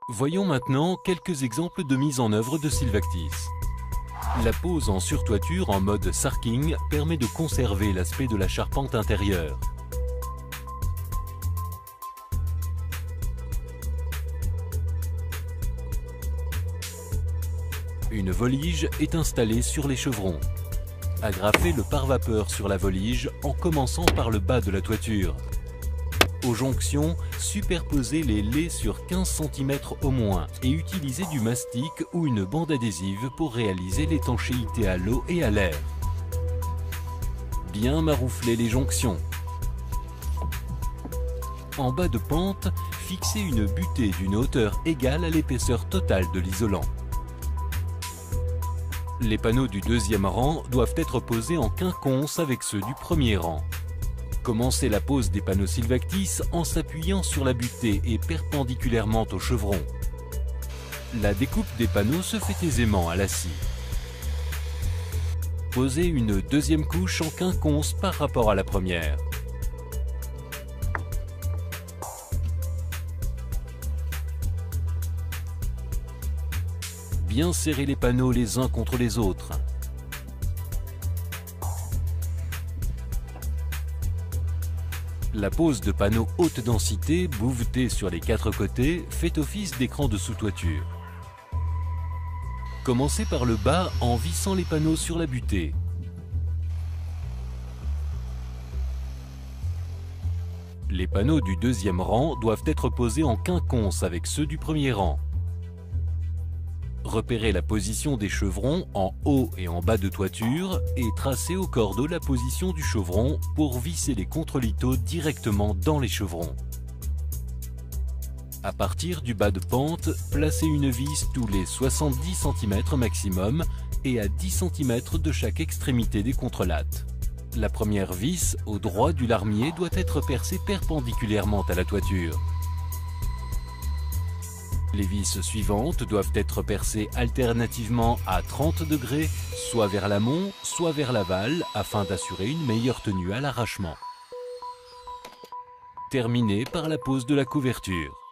Voyons maintenant quelques exemples de mise en œuvre de Sylvactis. La pose en surtoiture en mode sarking permet de conserver l'aspect de la charpente intérieure. Une volige est installée sur les chevrons. Agrafez le pare-vapeur sur la volige en commençant par le bas de la toiture. Aux jonctions, superposez les lais sur 15 cm au moins et utilisez du mastic ou une bande adhésive pour réaliser l'étanchéité à l'eau et à l'air. Bien maroufler les jonctions. En bas de pente, fixez une butée d'une hauteur égale à l'épaisseur totale de l'isolant. Les panneaux du deuxième rang doivent être posés en quinconce avec ceux du premier rang. Commencez la pose des panneaux Sylvactis en s'appuyant sur la butée et perpendiculairement au chevron. La découpe des panneaux se fait aisément à la scie. Posez une deuxième couche en quinconce par rapport à la première. Bien serrer les panneaux les uns contre les autres. La pose de panneaux haute densité, bouvetés sur les quatre côtés, fait office d'écran de sous-toiture. Commencez par le bas en vissant les panneaux sur la butée. Les panneaux du deuxième rang doivent être posés en quinconce avec ceux du premier rang. Repérez la position des chevrons en haut et en bas de toiture et tracez au cordeau la position du chevron pour visser les contre-lithos directement dans les chevrons. À partir du bas de pente, placez une vis tous les 70 cm maximum et à 10 cm de chaque extrémité des contrelattes. La première vis, au droit du larmier, doit être percée perpendiculairement à la toiture. Les vis suivantes doivent être percées alternativement à 30 degrés, soit vers l'amont, soit vers l'aval, afin d'assurer une meilleure tenue à l'arrachement. Terminez par la pose de la couverture.